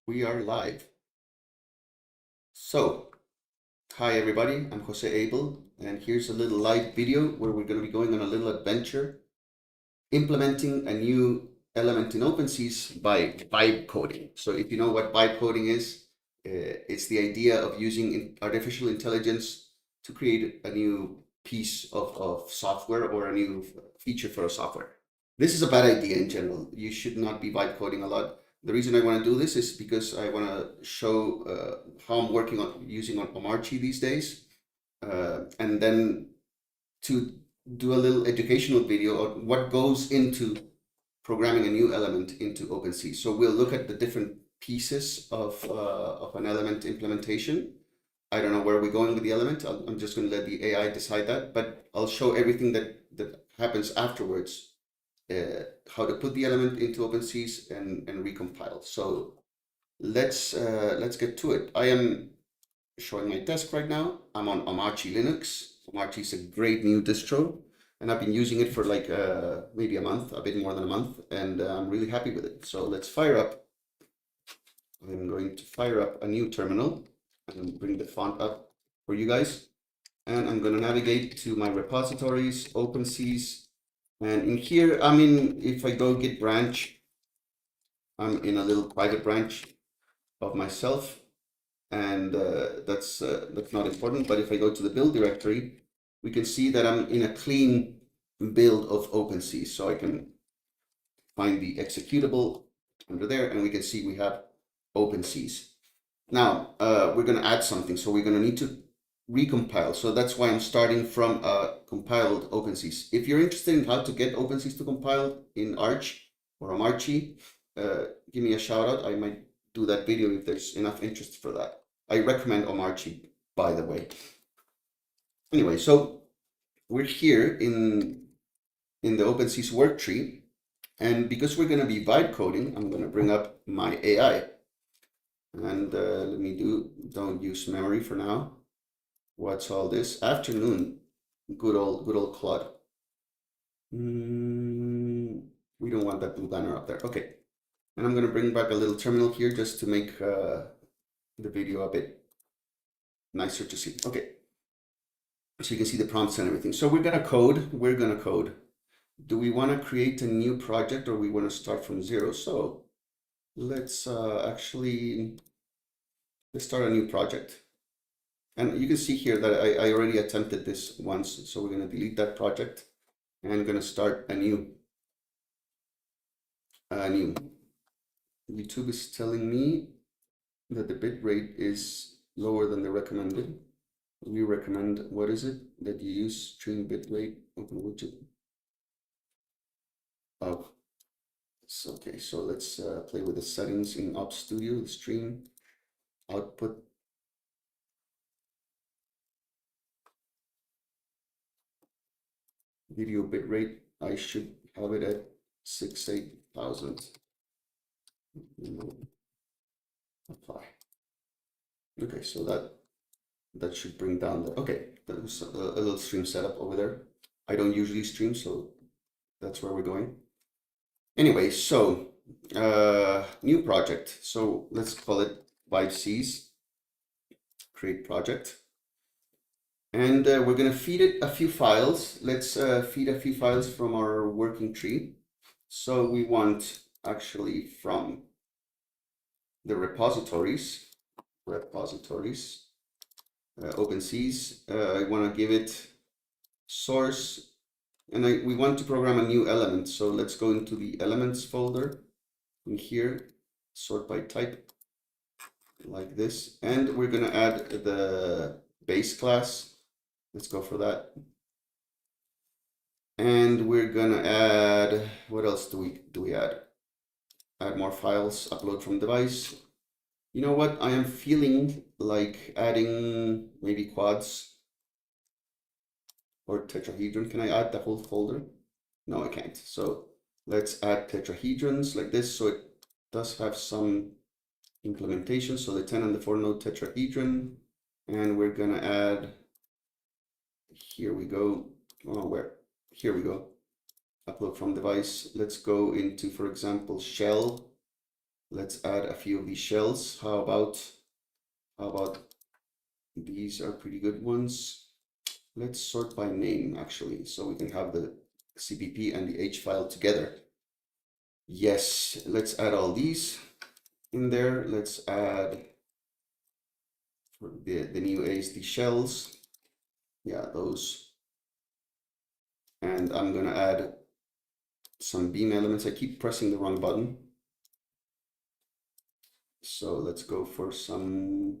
We are live. So, hi everybody, I'm Jose Abel, and here's a little live video where we're going to be going on a little adventure implementing a new element in OpenSees by vibe coding. So, if you know what vibe coding is, it's the idea of using artificial intelligence to create a new piece of software or a new feature for a software. This is a bad idea in general. You should not be vibe coding a lot. The reason I want to do this is because I want to show how I'm working on using on Omarchy these days, and then to do a little educational video on what goes into programming a new element into OpenSees. So we'll look at the different pieces of an element implementation. I don't know where we're going with the element. I'm just going to let the AI decide that, but I'll show everything that happens afterwards, how to put the element into OpenSees and recompile. So let's get to it. I am showing my desk right now. I'm on Omarchy Linux. Omarchy is a great new distro, and I've been using it for like maybe a month, a bit more than a month, and I'm really happy with it. So let's fire up. I'm going to fire up a new terminal and bring the font up for you guys. And I'm going to navigate to my repositories, OpenSees, and in here, I mean, if I go git branch, I'm in a little private branch of myself, and that's not important. But if I go to the build directory, we can see that I'm in a clean build of OpenSees. So I can find the executable under there, and we can see we have OpenSees. Now we're going to add something, so we're going to need to recompile. So that's why I'm starting from a compiled OpenSees. If you're interested in how to get OpenSees to compile in Arch or Omarchy, give me a shout out. I might do that video if there's enough interest for that. I recommend Omarchy, by the way. Anyway, so we're here in the OpenSees work tree, and because we're going to be vibe coding, I'm going to bring up my AI, and let me don't use memory for now. What's all this? Afternoon. Good old Claude. We don't want that blue banner up there. Okay. And I'm going to bring back a little terminal here just to make the video a bit nicer to see. Okay. So you can see the prompts and everything. So we're going to code. Do we want to create a new project or we want to start from zero? So let's actually, let's start a new project. And you can see here that I already attempted this once. So we're going to delete that project and I'm going to start a new. YouTube is telling me that the bit rate is lower than the recommended. We recommend, what is it that you use? Stream bit rate, open widget. Oh, so, okay, so let's play with the settings in Op Studio, the stream output. Video bit rate, I should have it at 8,000. Apply. Okay, so that should bring down the, okay, there's a little stream setup over there. I don't usually stream, so that's where we're going. Anyway, so new project. So let's call it OpenSees. Create project. And we're going to feed it a few files. Let's feed a few files from our working tree. So we want actually from the repositories, OpenSees. I want to give it source, and we want to program a new element. So let's go into the elements folder in here, sort by type, like this. And we're going to add the base class. Let's go for that. And we're gonna add, what else do we add? Add more files, upload from device. You know what? I am feeling like adding maybe quads or tetrahedron. Can I add the whole folder? No, I can't. So let's add tetrahedrons like this. So it does have some implementation. So the 10 and the 4 node tetrahedron. And we're gonna add, here we go. Oh, where? Here we go. Upload from device. Let's go into, for example, shell Let's add a few of these shells. How about these are pretty good ones. Let's sort by name actually, so we can have the CPP and the H file together. Yes, let's add all these in there. Let's add for the new ASD shells. Yeah, those. And I'm gonna add some beam elements. I keep pressing the wrong button. So let's go for some,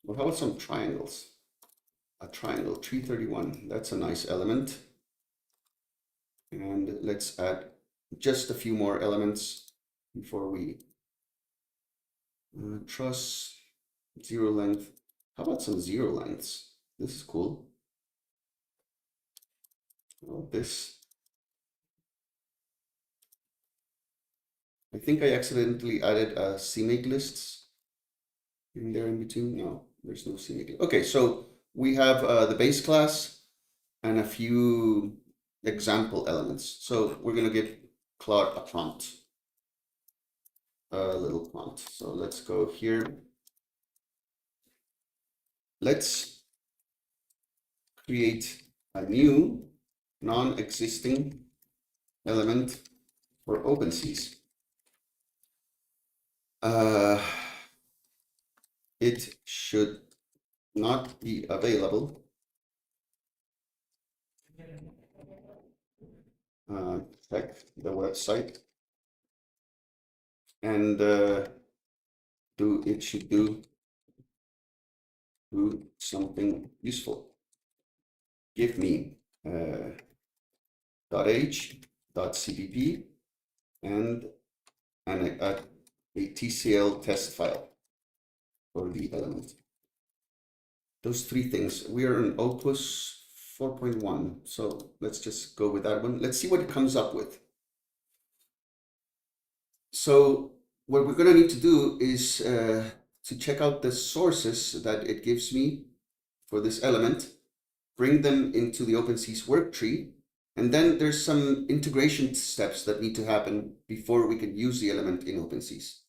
well, how about some triangles? A triangle, 331, that's a nice element. And let's add just a few more elements before we truss, zero length. How about some zero lengths? This is cool. Oh, this. I think I accidentally added a CMake lists in there in between. No, there's no CMake. Okay, so we have the base class and a few example elements. So we're going to give Claude a prompt, a little prompt. So let's go here. Let's create a new non-existing element for OpenSees. It should not be available. Check the website and it should do something useful. Give me .h, .cpp, and a TCL test file for the element. Those three things. We are in Opus 4.1, so let's just go with that one. Let's see what it comes up with. So what we're going to need to do is to check out the sources that it gives me for this element, bring them into the OpenSees work tree, and then there's some integration steps that need to happen before we can use the element in OpenSees.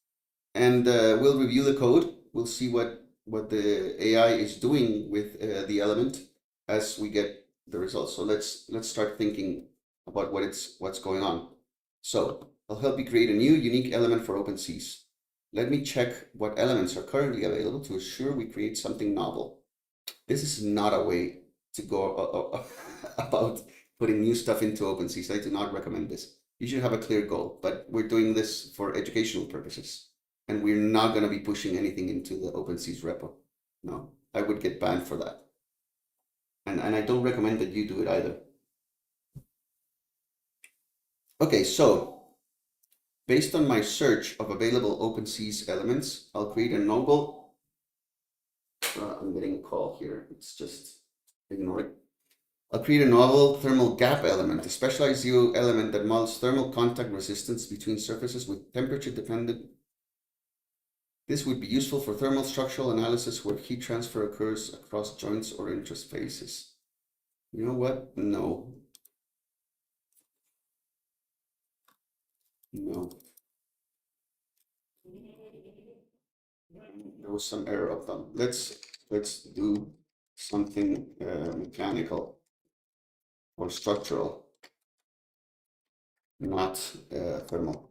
And we'll review the code. We'll see what the AI is doing with the element as we get the results. So let's start thinking about what's going on. So I'll help you create a new unique element for OpenSees. Let me check what elements are currently available to assure we create something novel. This is not a way to go about putting new stuff into OpenSees. I do not recommend this. You should have a clear goal, but we're doing this for educational purposes. And we're not going to be pushing anything into the OpenSees repo. No, I would get banned for that. And I don't recommend that you do it either. Okay, so based on my search of available OpenSees elements, I'll create a novel. I'm getting a call here. It's just ignore it. I'll create a novel thermal gap element, a specialized zero element that models thermal contact resistance between surfaces with temperature dependent. This would be useful for thermal structural analysis where heat transfer occurs across joints or interfaces. You know what? No. No. There was some error of them. Let's do something mechanical or structural, not thermal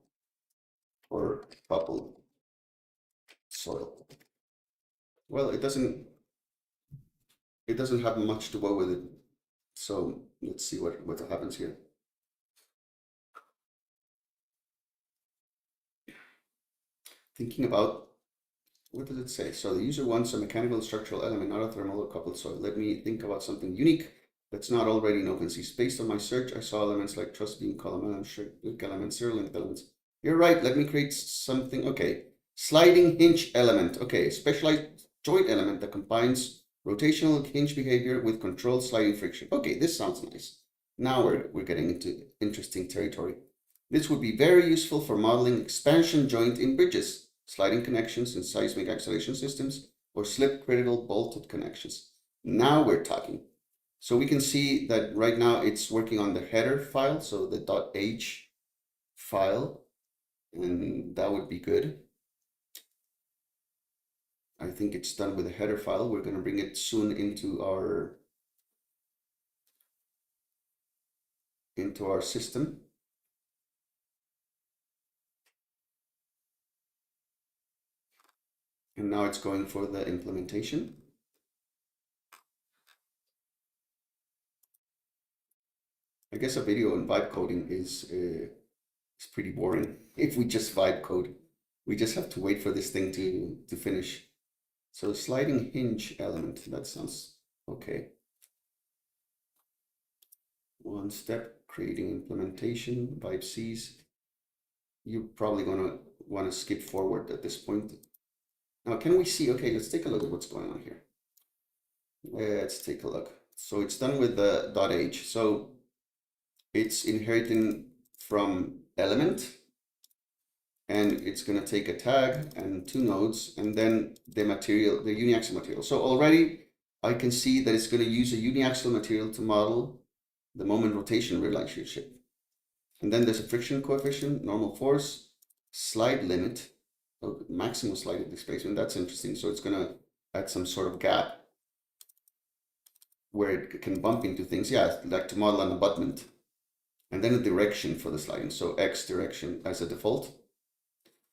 or coupled soil. Well, it doesn't have much to go with it. So let's see what happens here. Thinking about, what does it say? So the user wants a mechanical structural element, not a thermal or coupled soil. Let me think about something unique that's not already in OpenSees. Based on my search, I saw elements like truss beam, column elements, elements, zero length elements. You're right, let me create something. Okay, sliding hinge element. Okay, specialized joint element that combines rotational hinge behavior with controlled sliding friction. Okay, this sounds nice. Now we're getting into interesting territory. This would be very useful for modeling expansion joint in bridges, sliding connections in seismic acceleration systems, or slip critical bolted connections. Now we're talking. So we can see that right now it's working on the header file, so the .h file. and that would be good. I think it's done with a header file. We're going to bring it soon into our system. And now it's going for the implementation. I guess a video on vibe coding is pretty boring. If we just vibe code, we just have to wait for this thing to finish. So sliding hinge element, that sounds okay. One step, creating implementation, OpenSees. You're probably gonna want to skip forward at this point. Now, can we see? Okay, let's take a look at what's going on here. Let's take a look. So it's done with the .h. So it's inheriting from element, and it's going to take a tag and 2 nodes, and then the material, the uniaxial material. So already I can see that it's going to use a uniaxial material to model the moment rotation relationship. And then there's a friction coefficient, normal force, slide limit, maximum slide displacement. That's interesting. So it's going to add some sort of gap where it can bump into things. Yeah, like to model an abutment. And then a direction for the sliding. So X direction as a default.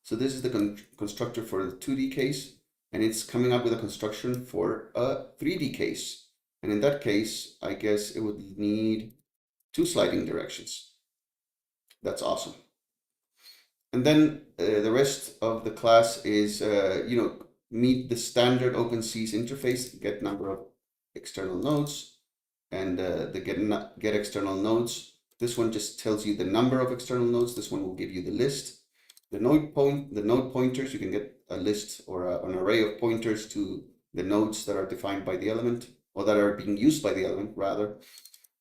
So this is the constructor for the 2D case, and it's coming up with a construction for a 3D case. And in that case, I guess it would need 2 sliding directions. That's awesome. And then the rest of the class is, meet the standard OpenSees interface, get number of external nodes, and the get external nodes. This one just tells you the number of external nodes. This one will give you the list. The node pointers, you can get a list or an array of pointers to the nodes that are defined by the element, or that are being used by the element, rather.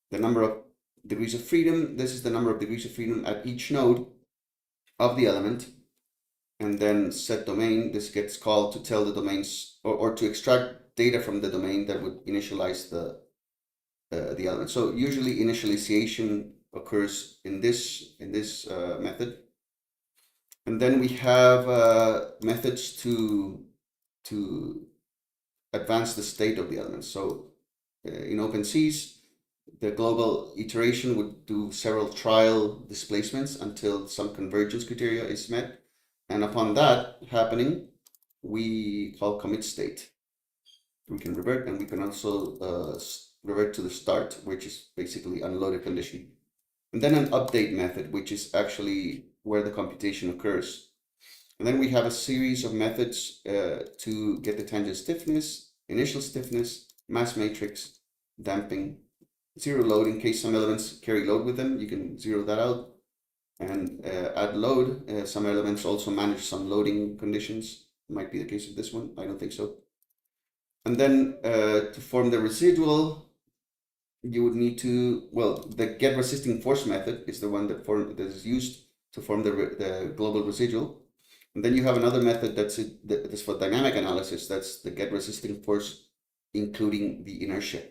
The number of degrees of freedom, this is the number of degrees of freedom at each node of the element. And then set domain, this gets called to tell the domains, or to extract data from the domain that would initialize the element. So usually initialization occurs in this method. And then we have methods to advance the state of the element. So in OpenSees, the global iteration would do several trial displacements until some convergence criteria is met. And upon that happening, we call commit state. We can revert, and we can also revert to the start, which is basically unloaded condition. And then an update method, which is actually where the computation occurs. And then we have a series of methods to get the tangent stiffness, initial stiffness, mass matrix, damping, zero load. In case some elements carry load with them, you can zero that out. And add load. Some elements also manage some loading conditions. Might be the case of this one. I don't think so. And then to form the residual, you would need to, the get resisting force method is the one that is used to form the global residual. And then you have another method that's for dynamic analysis. That's the get resisting force, including the inertia.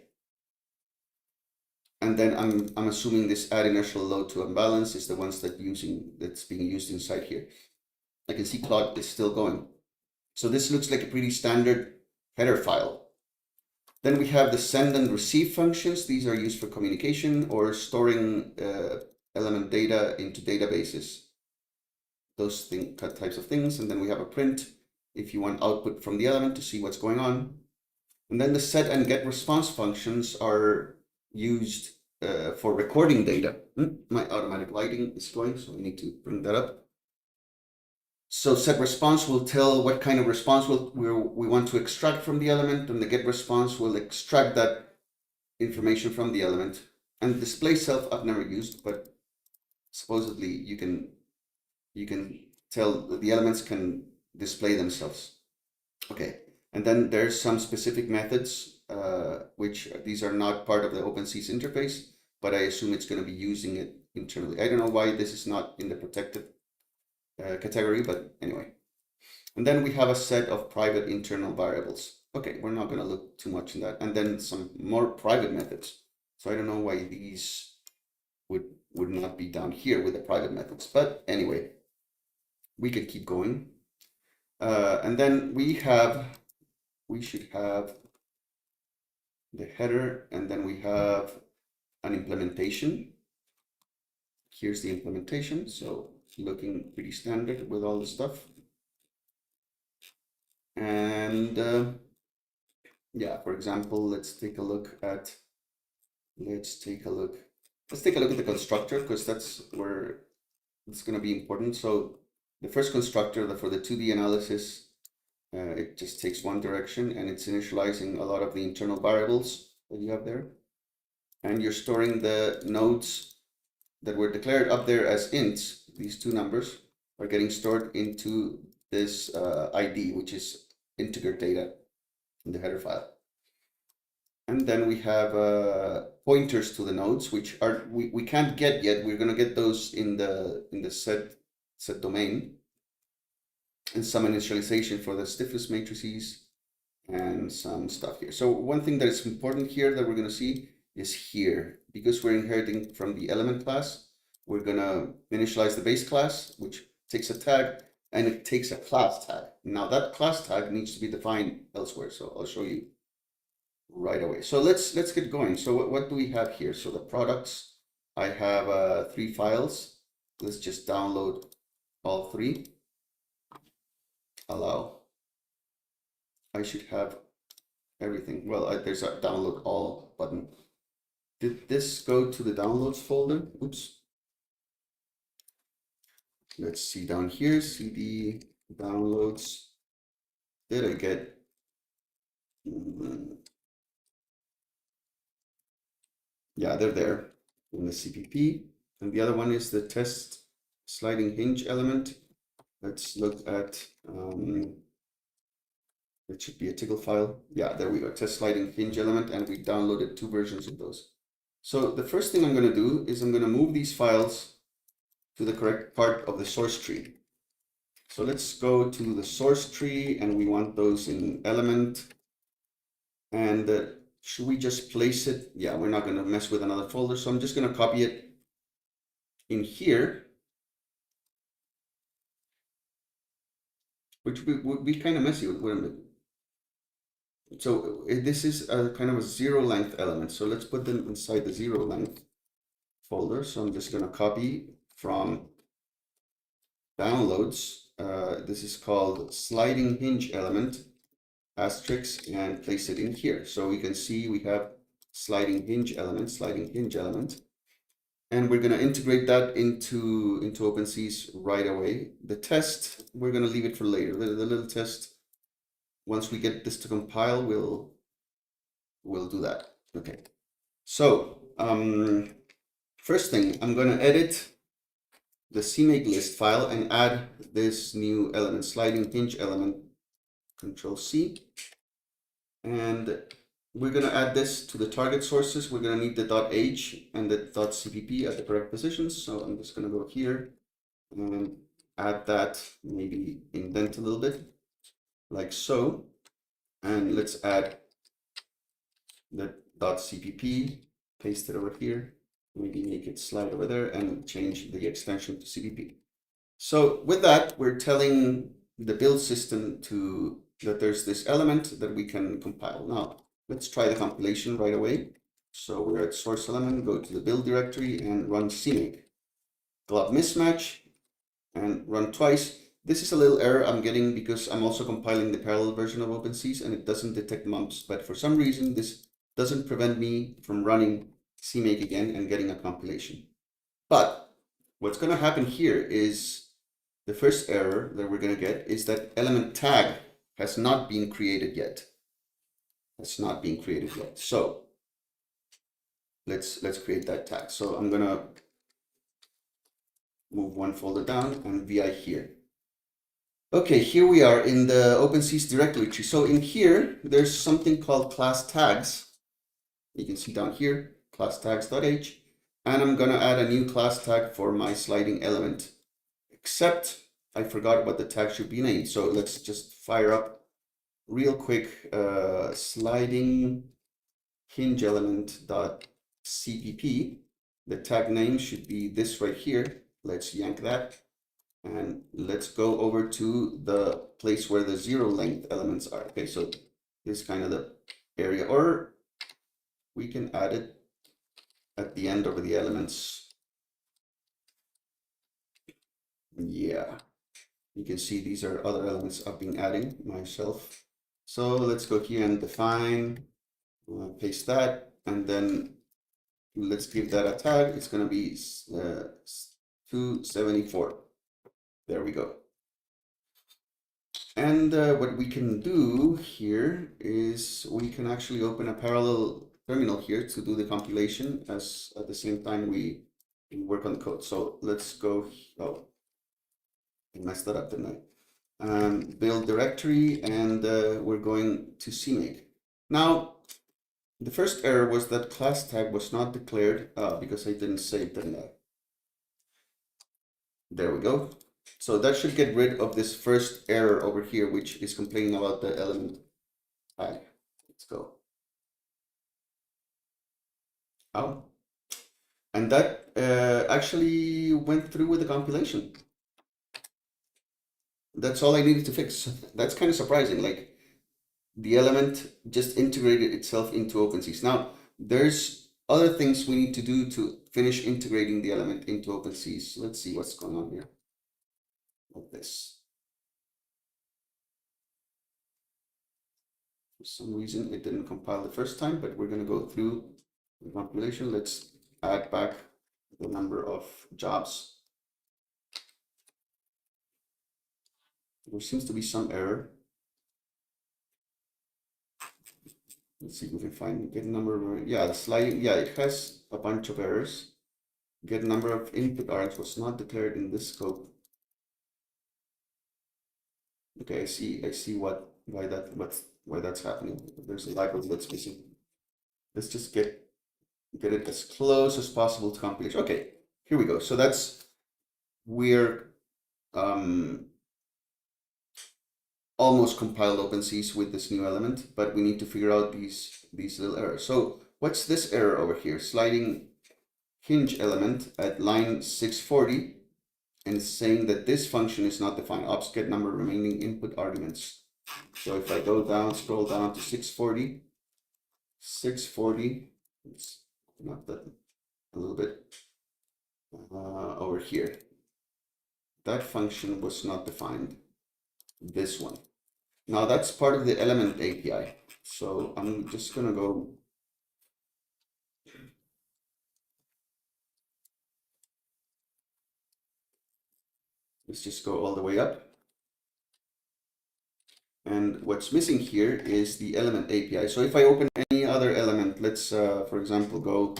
And then I'm assuming this add inertial load to imbalance is the ones that's being used inside here. I can see Claude is still going. So this looks like a pretty standard header file. Then we have the send and receive functions. These are used for communication or storing element data into databases. Those types of things. And then we have a print if you want output from the element to see what's going on. And then the set and get response functions are used for recording data. My automatic lighting is going, so we need to bring that up. So set response will tell what kind of response we want to extract from the element, and the get response will extract that information from the element. And display self I've never used, but supposedly you can tell that the elements can display themselves. Okay, and then there's some specific methods, which these are not part of the OpenSees interface, but I assume it's going to be using it internally. I don't know why this is not in the protected category, but anyway. And then we have a set of private internal variables. Okay, we're not going to look too much in that. And then some more private methods. So I don't know why these would not be down here with the private methods, but anyway. we can keep going. And then we should have the header, and then we have an implementation. Here's the implementation. So looking pretty standard with all the stuff. And yeah, for example, let's take a look at the constructor, because that's where it's going to be important. So the first constructor for the 2D analysis, it just takes one direction, and it's initializing a lot of the internal variables that you have there. And you're storing the nodes that were declared up there as ints. These two numbers are getting stored into this ID, which is integer data in the header file. And then we have pointers to the nodes, which are we can't get yet. We're going to get those in the set domain, and some initialization for the stiffness matrices and some stuff here. So one thing that is important here that we're going to see is here, because we're inheriting from the element class, we're going to initialize the base class, which takes a tag, and it takes a class tag. Now that class tag needs to be defined elsewhere. So I'll show you right away. So let's get going. So what do we have here? So the products, I have 3 files. Let's just download all 3. Allow. I should have everything. Well, there's a download all button. Did this go to the downloads folder? Oops. Let's see down here, CD downloads. Did I get? Yeah, they're there in the CPP. And the other one is the test sliding hinge element. Let's look at, it should be a tickle file. Yeah, there we go, test sliding hinge element, and we downloaded 2 versions of those. So the first thing I'm going to do is I'm going to move these files to the correct part of the source tree. So let's go to the source tree, and we want those in element. And should we just place it? Yeah, we're not going to mess with another folder, so I'm just going to copy it in here, which would be kind of messy, wouldn't it? So this is a kind of a 0 length element. So let's put them inside the 0 length folder. So I'm just going to copy from downloads. This is called sliding hinge element asterisk, and place it in here. So we can see we have sliding hinge element. And we're going to integrate that into OpenSees right away. The test, we're going to leave it for later. The little test, once we get this to compile, we'll do that. Okay. So first thing, I'm going to edit the CMake list file and add this new element, sliding hinge element, Control C. And we're going to add this to the target sources. We're going to need the .h and the .cpp at the correct positions. So I'm just going to go here and add that, maybe indent a little bit, like so. And let's add the .cpp, paste it over here, maybe make it slide over there, and change the extension to cpp. So with that, we're telling the build system that there's this element that we can compile. Now, let's try the compilation right away. So we're at source element, go to the build directory and run CMake. Glob mismatch and run twice. This is a little error I'm getting because I'm also compiling the parallel version of OpenSees and it doesn't detect mumps, but for some reason this doesn't prevent me from running CMake again and getting a compilation. But what's going to happen here is the first error that we're going to get is that element tag has not been created yet. So let's create that tag. So I'm going to move one folder down and VI here. Okay, here we are in the OpenSees directory tree. So in here, there's something called class tags. You can see down here, class tags.h, and I'm going to add a new class tag for my sliding element, except I forgot what the tag should be named. So let's just fire up real quick, sliding hinge element.cpp. The tag name should be this right here. Let's yank that. And let's go over to the place where the zero length elements are. Okay, so this is kind of the area, or we can add it at the end over the elements. Yeah, you can see these are other elements I've been adding myself. So let's go here and define, paste that, and then let's give that a tag. It's going to be 274. There we go. And what we can do here is we can actually open a parallel terminal here to do the compilation as at the same time we work on the code. So let's go, oh, I messed that up, didn't I? Build directory, and we're going to CMake. Now, the first error was that class tag was not declared because I didn't save, didn't I? There we go. So that should get rid of this first error over here, which is complaining about the element tag. Let's go. Oh. And that actually went through with the compilation. That's all I needed to fix. That's kind of surprising. Like, the element just integrated itself into OpenSees. Now, there's other things we need to do to finish integrating the element into OpenSees. Let's see what's going on here. Like this. For some reason, it didn't compile the first time, but we're going to go through the compilation. Let's add back the number of jobs. There seems to be some error. Let's see if we can find get number of, yeah, the sliding, yeah, it has a bunch of errors. Get number of input args was not declared in this scope. Okay, I see why that's happening. There's a library that's missing. Let's just get it as close as possible to compilation. Okay, here we go. So that's we're almost compiled OpenSees with this new element, but we need to figure out these little errors. So what's this error over here? Sliding hinge element at line 640, and it's saying that this function is not defined. Ops get number remaining input arguments. So if I go down, scroll down to 640, let's knock that a little bit over here. That function was not defined. This one. Now that's part of the element API. So I'm just gonna go. Let's just go all the way up. And what's missing here is the element API. So if I open any other element, let's, for example, go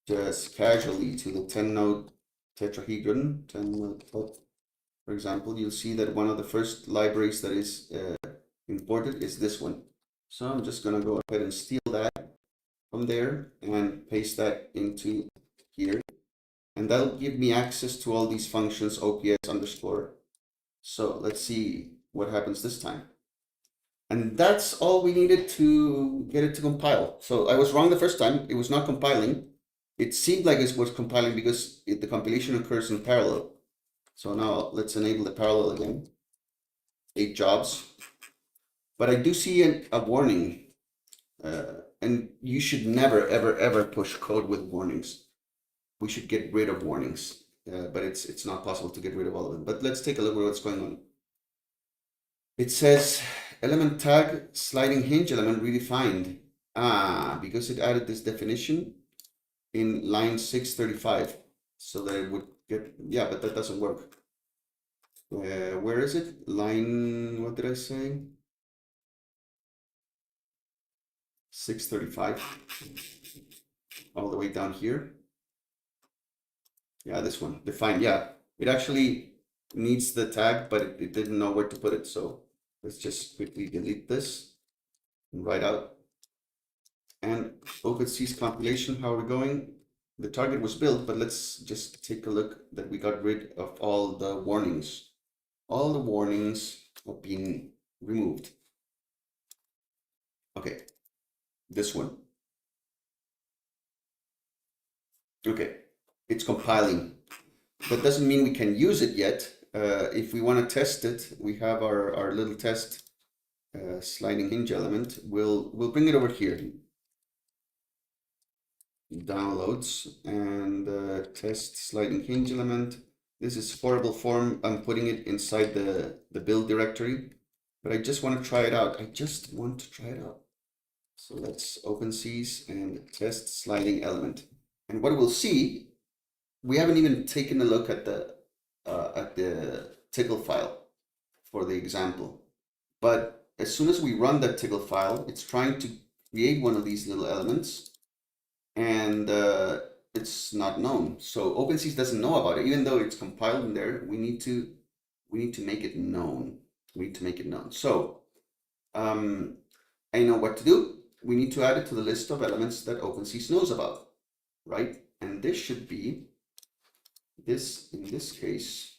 just casually to the 10 node tetrahedron, 10 node, for example, you'll see that one of the first libraries that is imported is this one. So I'm just going to go ahead and steal that from there and paste that into here. And that'll give me access to all these functions, OPS underscore. So let's see what happens this time. And that's all we needed to get it to compile. So I was wrong the first time. It was not compiling. It seemed like it was compiling because the compilation occurs in parallel. So now let's enable the parallel again. 8 jobs. But I do see a warning. And you should never, ever, ever push code with warnings. We should get rid of warnings. But it's not possible to get rid of all of them. But let's take a look at what's going on. It says element tag sliding hinge element redefined. Because it added this definition in line 635. So that it would get, yeah, but that doesn't work. Where is it? Line, what did I say? 635. All the way down here. Yeah, this one, define. Yeah, it actually needs the tag, but it didn't know where to put it. So let's just quickly delete this and write out. And OpenSees compilation, how are we going? The target was built, but let's just take a look that we got rid of all the warnings. All the warnings have been removed. Okay, this one. Okay, it's compiling. That doesn't mean we can use it yet. if we want to test it, we have our little test sliding hinge element. We'll bring it over here. Downloads and test sliding hinge element. This is horrible form. I'm putting it inside the build directory, but I just want to try it out. So let's OpenSees and test sliding element. And what we'll see, we haven't even taken a look at the tickle file for the example. But as soon as we run that tickle file, it's trying to create one of these little elements, and it's not known. So OpenSees doesn't know about it, even though it's compiled in there. We need to make it known. So I know what to do. We need to add it to the list of elements that OpenSees knows about, right? And this should be this. In this case,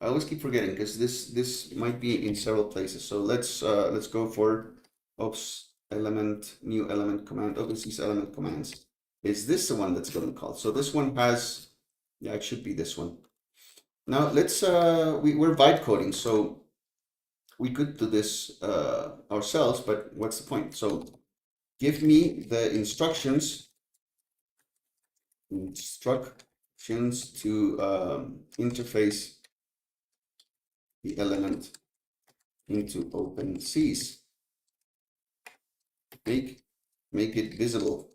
I always keep forgetting because this might be in several places. So let's go for ops element, new element command, OpenSees element commands. Is this the one that's going to call? So this one has, yeah, it should be this one. Now let's we're vibe coding, so we could do this ourselves, but what's the point? So give me the instructions to interface the element into OpenSees. Make it visible.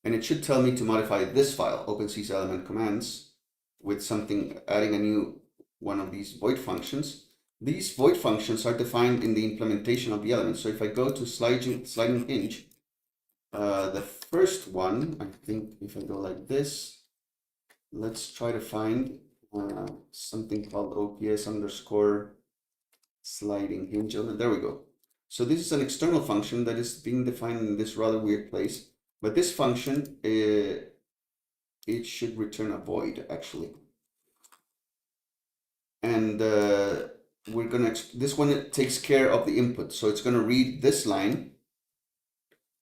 And it should tell me to modify this file, OpenSees element commands, with something, adding a new one of these void functions. These void functions are defined in the implementation of the element. So if I go to sliding hinge, the first one, I think if I go like this, let's try to find something called OPS underscore sliding hinge element. There we go. So this is an external function that is being defined in this rather weird place. But this function, it should return a void actually. And we're gonna, this one takes care of the input. So it's gonna read this line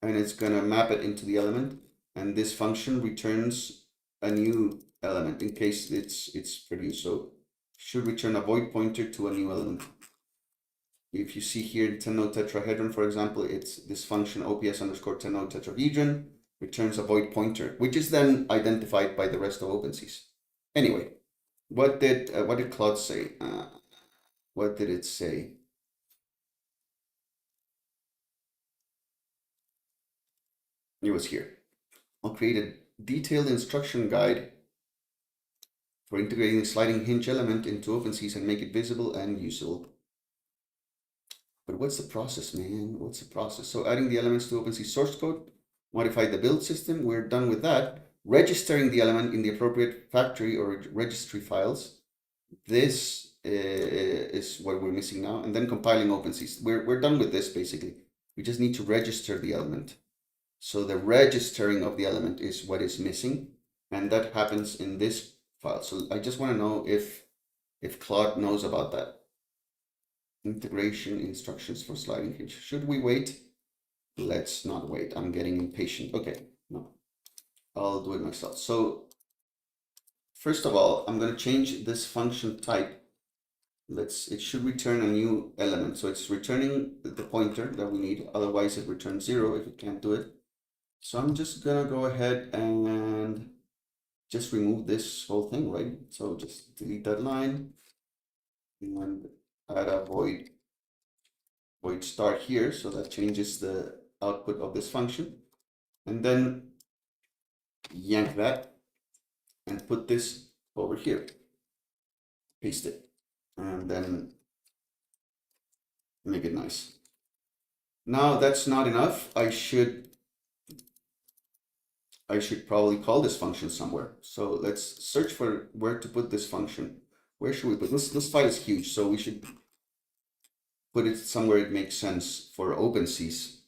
and it's gonna map it into the element. And this function returns a new element in case it's produced. So should return a void pointer to a new element. If you see here 10-node tetrahedron, for example, it's this function OPS underscore 10-node tetrahedron returns a void pointer, which is then identified by the rest of OpenSees. Anyway, what did Claude say? What did it say? It was here. I'll create a detailed instruction guide for integrating the sliding hinge element into OpenSees and make it visible and usable. But what's the process, man? What's the process? So adding the elements to OpenSees source code, modify the build system. We're done with that. Registering the element in the appropriate factory or registry files. This is what we're missing now. And then compiling OpenSees. We're done with this basically. We just need to register the element. So the registering of the element is what is missing. And that happens in this file. So I just want to know if Claude knows about that. Integration instructions for sliding hinge. Should we wait? Let's not wait. I'm getting impatient. Okay, no, I'll do it myself. So first of all, I'm going to change this function type. It should return a new element. So it's returning the pointer that we need. Otherwise it returns 0 if it can't do it. So I'm just going to go ahead and just remove this whole thing, right? So just delete that line and add a void start here. So that changes the output of this function. And then yank that and put this over here. Paste it. And then make it nice. Now that's not enough. I should probably call this function somewhere. So let's search for where to put this function. Where should we put this? This file is huge, so we should put it somewhere it makes sense for OpenSees.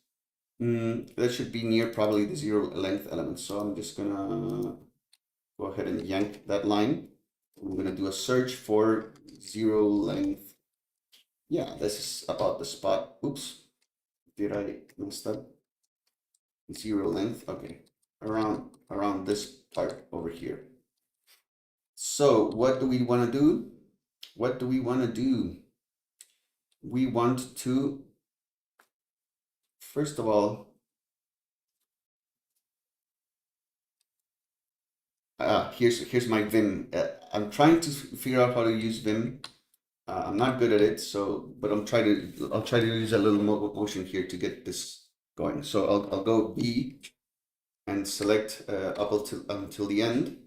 That should be near probably the 0 length element. So I'm just gonna go ahead and yank that line. I'm gonna do a search for 0 length. Yeah, this is about the spot. Oops, did I mess up? 0 length. Okay, around this part over here. So what do we want to do? What do we want to do? We want to, first of all, here's my Vim. I'm trying to figure out how to use Vim. I'm not good at it, so but I'll try to use a little motion here to get this going. So I'll go B and select up until the end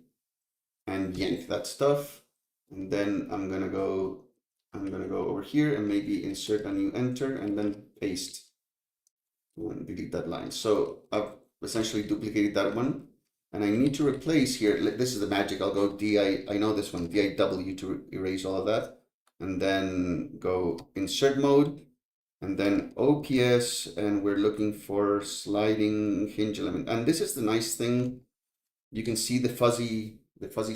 and yank that stuff, and then I'm gonna go over here and maybe insert a new enter and then paste and delete that line. So I've essentially duplicated that one. And I need to replace here, this is the magic, I'll go I know this one, DIW to erase all of that. And then go insert mode, and then OPS, and we're looking for sliding hinge element. And this is the nice thing, you can see the fuzzy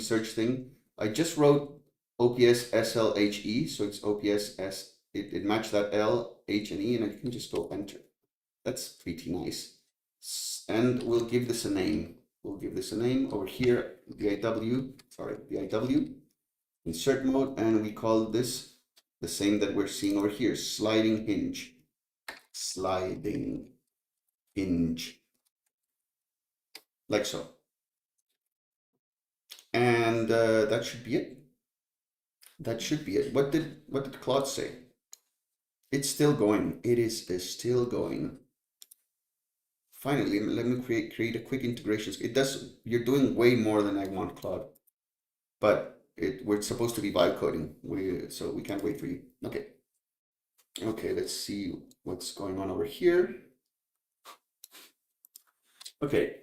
search thing. I just wrote OPS SLHE, so it's OPS S, it matched that L, H, and E, and I can just go enter. That's pretty nice. And we'll give this a name. We'll give this a name over here, DIW, insert mode, and we call this the same that we're seeing over here, sliding hinge. Sliding hinge. Like so. And that should be it. That should be it. What did Claude say? It's still going. It is still going. Finally, let me create a quick integration. It does, you're doing way more than I want, Claude. But we're supposed to be vibe coding. So we can't wait for you. Okay. Okay, let's see what's going on over here. Okay.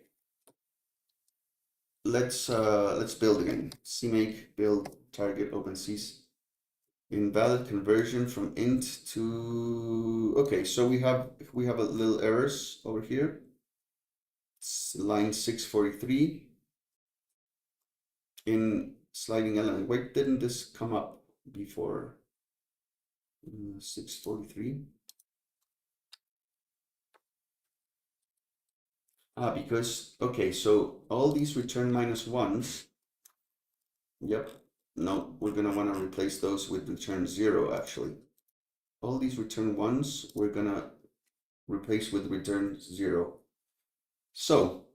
Let's build again. CMake build target OpenSees. Invalid conversion from int to, okay, so we have a little errors over here. It's line 643 in sliding element. Why didn't this come up before? 643. Because, okay, so all these return -1s. Yep. No, we're gonna want to replace those with return 0 actually. All these return 1s we're gonna replace with return 0. So,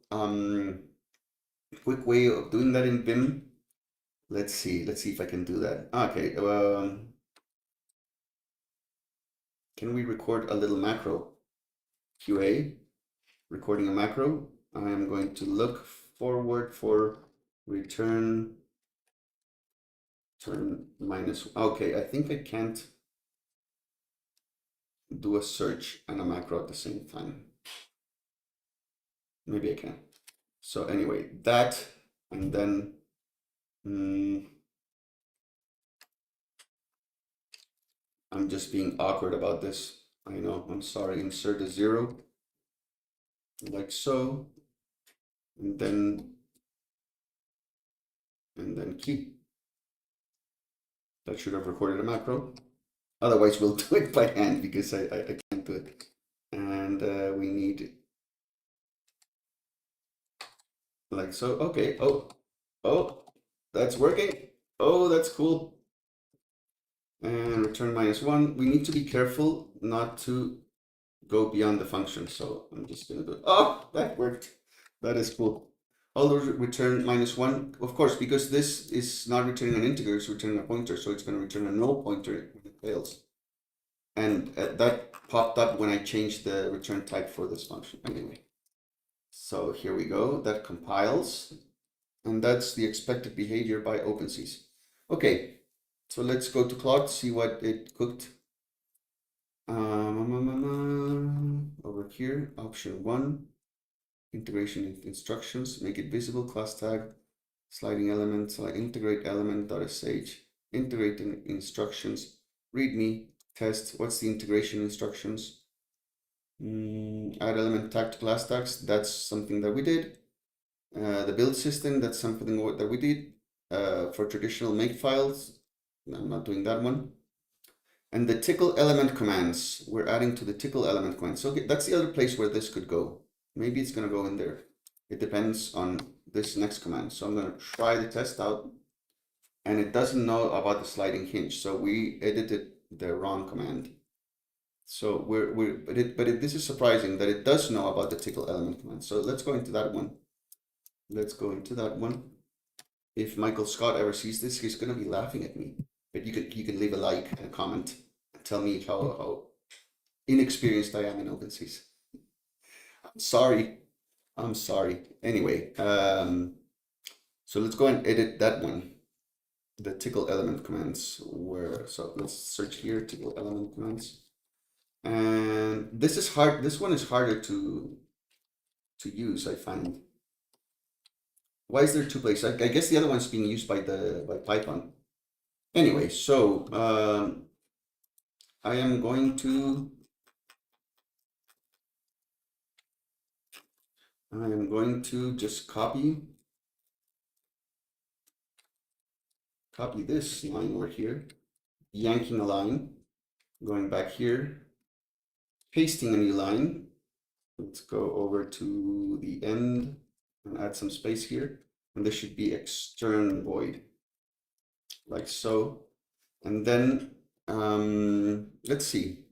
quick way of doing that in Vim. Let's see if I can do that. Okay, can we record a little macro? QA, recording a macro. I am going to look forward for return minus. Okay, I think I can't do a search and a macro at the same time. Maybe I can. So anyway, that, and then I'm just being awkward about this. I know, I'm sorry. Insert a 0 like so, and then key. That should have recorded a macro. Otherwise, we'll do it by hand because I can't do it. And we need like so. Okay. Oh, that's working. Oh, that's cool. And return -1. We need to be careful not to go beyond the function. So I'm just gonna do it. Oh, that worked. That is cool. Although return -1, of course, because this is not returning an integer, it's returning a pointer, so it's going to return a null pointer when it fails. And that popped up when I changed the return type for this function. Anyway, so here we go. That compiles, and that's the expected behavior by OpenSees. Okay, so let's go to Claude, see what it cooked. Over here, option 1. Integration instructions, make it visible, class tag, sliding element, integrate element.sh, integrate instructions, readme, test. What's the integration instructions? Add element tag to class tags, that's something that we did. The build system, that's something that we did. For traditional make files, I'm not doing that one. And the tickle element commands, we're adding to the tickle element commands. So that's the other place where this could go. Maybe it's going to go in there. It depends on this next command. So I'm going to try the test out. and it doesn't know about the sliding hinge. So we edited the wrong command. So this is surprising that it does know about the tickle element command. So let's go into that one. Let's go into that one. If Michael Scott ever sees this, he's gonna be laughing at me. But you can leave a like and a comment and tell me how inexperienced I am in OpenSees. I'm sorry. I'm sorry. Anyway, so let's go and edit that one. The tickle element commands were, so let's search here, tickle element commands. And this is hard, this one is harder to use, I find. Why is there two places? I guess the other one's being used by Python. Anyway, so I am going to just copy this line over here, yanking a line, going back here, pasting a new line. Let's go over to the end and add some space here. And this should be extern void, like so. And then let's see.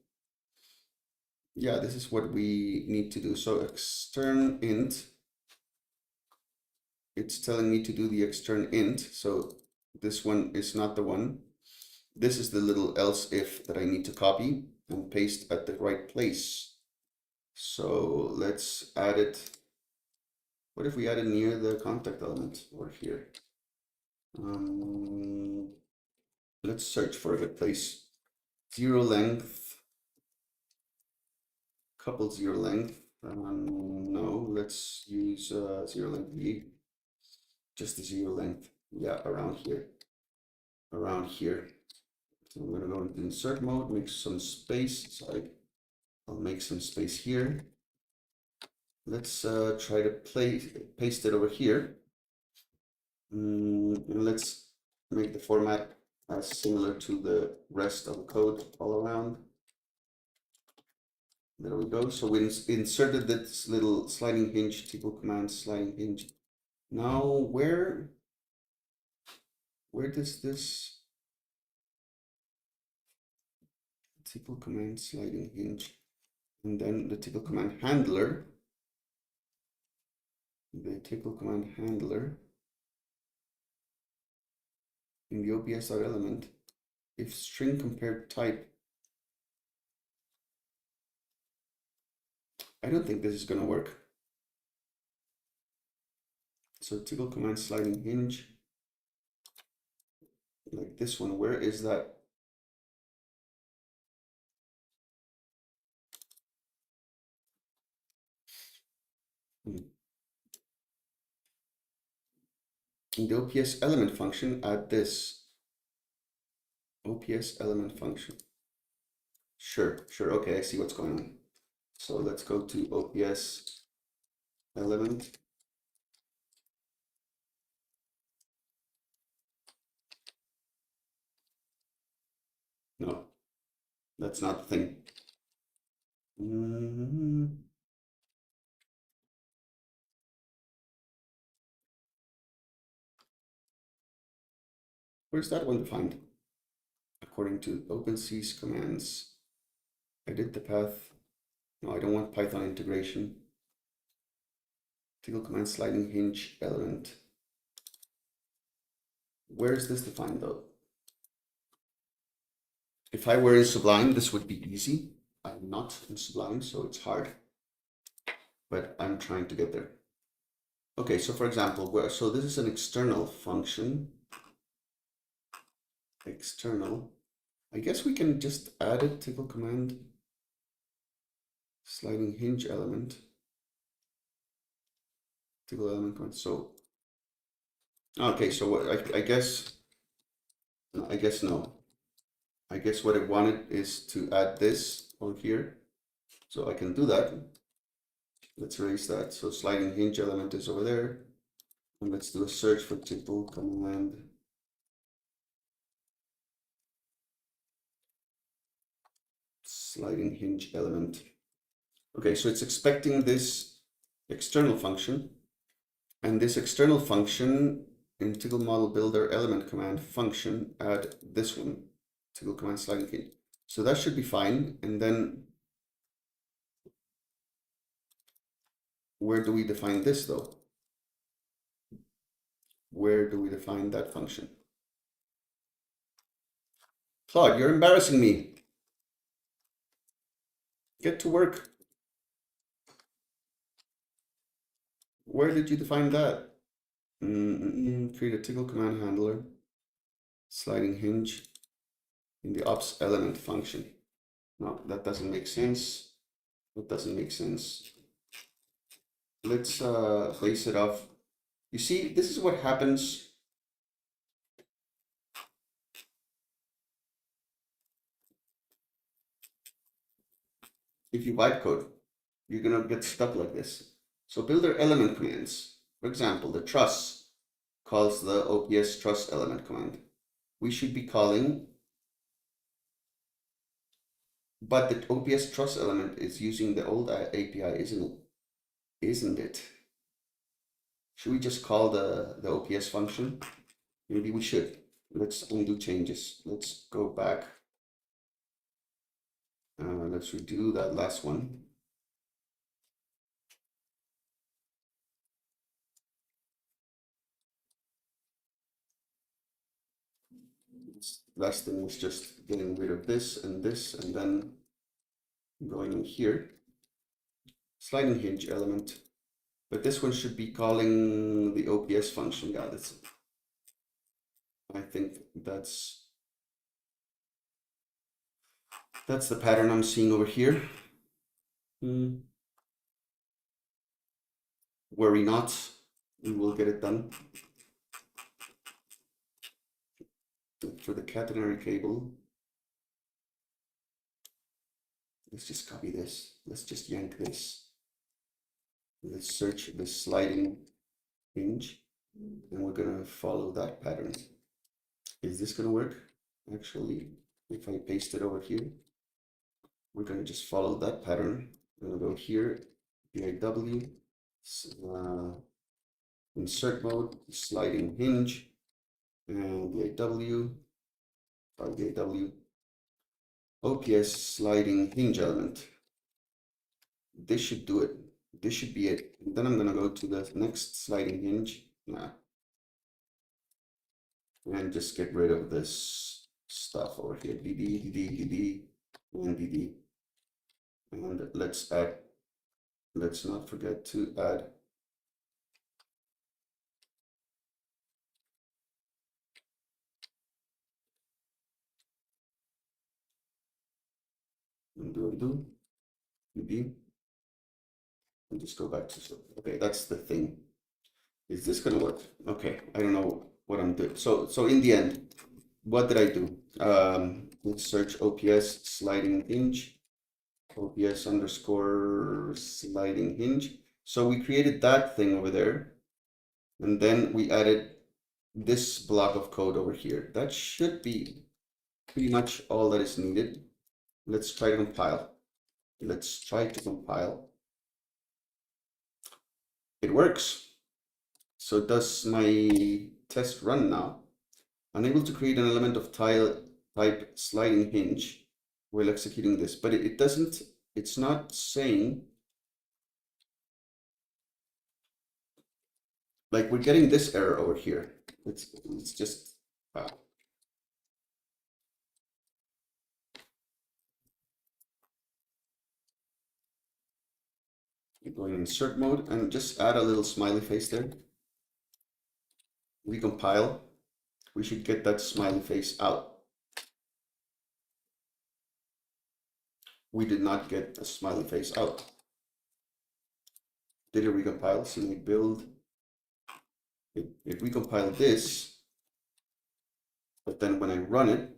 Yeah, this is what we need to do. So extern int, it's telling me to do the extern int. So this one is not the one. This is the little else if that I need to copy and paste at the right place. So let's add it. What if we add it near the contact element or here? Let's search for a good place. Zero length, couple zero length. No, let's use zero length V. Just the zero length. Yeah, around here. Around here. So I'm gonna go into insert mode, make some space. Sorry, I'll make some space here. Let's try to paste it over here. And let's make the format as similar to the rest of the code all around. There we go. So we inserted this little sliding hinge, tickle command, sliding hinge. Now where does this tickle command, sliding hinge, and then the tickle command handler, in the ops.element, if string compared type, I don't think this is going to work. So tickle command sliding hinge, like this one, where is that? In the OPS element function, add this. OPS element function. Sure, okay, I see what's going on. So let's go to OPS element. No, that's not the thing. Where's that one defined? According to OpenSees commands, edit the path. No, I don't want Python integration. Tickle command sliding hinge element. Where is this defined though? If I were in Sublime, this would be easy. I'm not in Sublime, so it's hard. But I'm trying to get there. Okay, so for example, so this is an external function. External. I guess we can just add it, tickle command, sliding hinge element, tickle element command. So, okay, so what I guess no. I guess what I wanted is to add this over here. So I can do that. Let's erase that. So sliding hinge element is over there. And let's do a search for tickle command. Sliding hinge element. Okay, so it's expecting this external function. And this external function integral model builder element command function, add this one, integral command sliding hinge. So that should be fine. And then where do we define this though? Where do we define that function? Claude, you're embarrassing me. Get to work. Where did you define that? Create a tickle command handler, sliding hinge in the ops element function. No, that doesn't make sense. That doesn't make sense. Let's base it off. You see, this is what happens if you bytecode. You're gonna get stuck like this. So builder element commands. For example, the truss calls the OPS truss element command. We should be calling, but the OPS truss element is using the old API, isn't it? Isn't it? Should we just call the OPS function? Maybe we should. Let's undo changes. Let's go back. Let's redo that last one. Last thing was just getting rid of this, and then going in here. Sliding hinge element. But this one should be calling the OPS function. Yeah, I think that's the pattern I'm seeing over here. Worry not, we will get it done. For the catenary cable, let's just copy this. Let's just yank this. Let's search the sliding hinge, and we're gonna follow that pattern. Is this gonna work? Actually, if I paste it over here, we're gonna just follow that pattern. We're gonna go here, DIW, insert mode, sliding hinge, and DIW, DIW, OPS sliding hinge element. This should do it. This should be it. And then I'm gonna go to the next sliding hinge. And just get rid of this stuff over here. DD, and DD. And let's add, let's not forget to add undo, DD. And just go back to, okay, that's the thing. Is this gonna work? Okay, I don't know what I'm doing. So in the end, what did I do? Let's search OPS sliding hinge, OPS underscore sliding hinge. So we created that thing over there, and then we added this block of code over here. That should be pretty much all that is needed. Let's try to compile. Let's try to compile. It works. So does my test run now? Unable to create an element of type sliding hinge while executing this, but it doesn't, it's not saying, like, we're getting this error over here. It's just, go in insert mode and just add a little smiley face there. Recompile. We should get that smiley face out. We did not get a smiley face out. Did it recompile? So we build. It recompiled this, but then when I run it,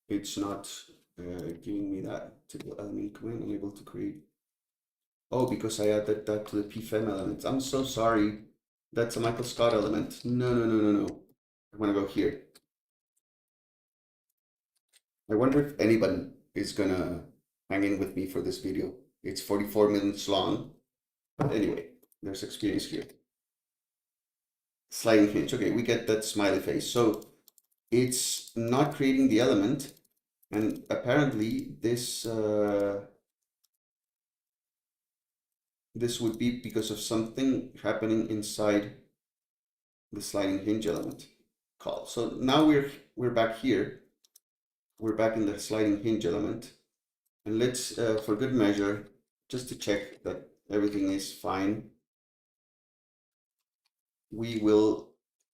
it's not giving me that typical element command. I'm able to create. Oh, because I added that to the pfem elements. I'm so sorry. That's a Michael Scott element. No. I'm gonna go here. I wonder if anybody is gonna hang in with me for this video. It's 44 minutes long. But anyway, There's experience here. Sliding hinge. Okay, we get that smiley face. So it's not creating the element, and apparently this this would be because of something happening inside the sliding hinge element call. So now we're back here. We're back in the sliding hinge element, and let's for good measure, just to check that everything is fine, we will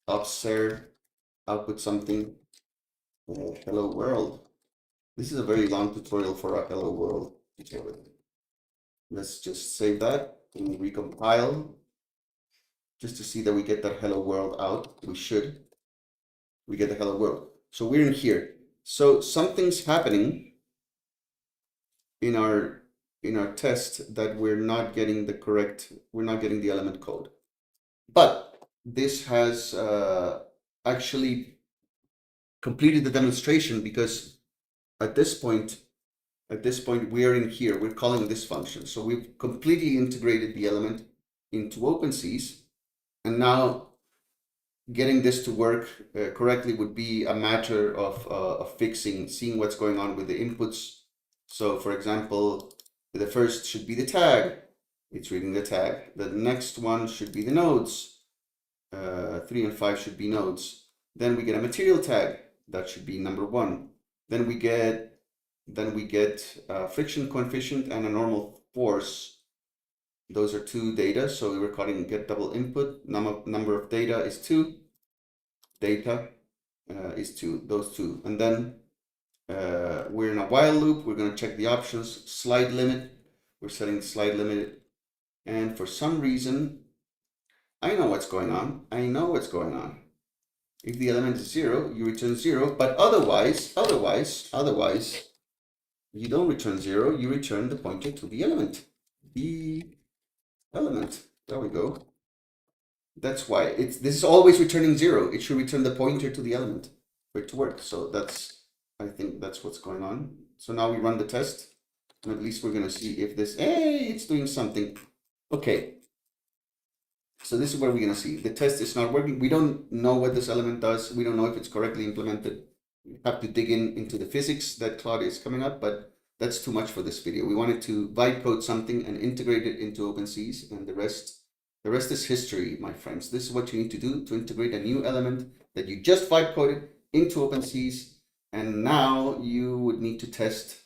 observe output something. Hello world. This is a very long tutorial for a hello world tutorial. Let's just save that and recompile just to see that we get that hello world out. We get the hello world. So we're in here. So something's happening in our test that we're not getting the element code. But this has actually completed the demonstration, because at this point we're in here, we're calling this function. So we've completely integrated the element into OpenSees, and now getting this to work correctly would be a matter of seeing what's going on with the inputs. So for example, the first should be the tag. It's reading the tag. The next one should be the nodes. 3 and 5 should be nodes. Then we get a material tag. That should be number 1. Then we get a friction coefficient and a normal force. Those are 2 data, so we're calling get double input. Number of data is 2. Data is 2. Those 2. And then we're in a while loop. We're going to check the options. Slide limit. We're setting the slide limit. And for some reason, I know what's going on. If the element is 0, you return 0. But otherwise, you don't return 0. You return the pointer to the element. There we go. That's why this is always returning 0. It should return the pointer to the element for it to work. So I think that's what's going on. So now we run the test, and at least we're going to see if this, hey, it's doing something. Okay. So this is what we're going to see. The test is not working. We don't know what this element does. We don't know if it's correctly implemented. We have to dig into the physics that Claudia is coming up, but that's too much for this video. We wanted to vibe code something and integrate it into OpenSees, and the rest is history, my friends. This is what you need to do to integrate a new element that you just vibe coded into OpenSees, and now you would need to test,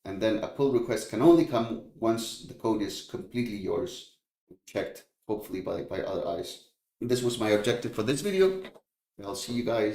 and then a pull request can only come once the code is completely yours, checked, hopefully by other eyes. This was my objective for this video. I'll see you guys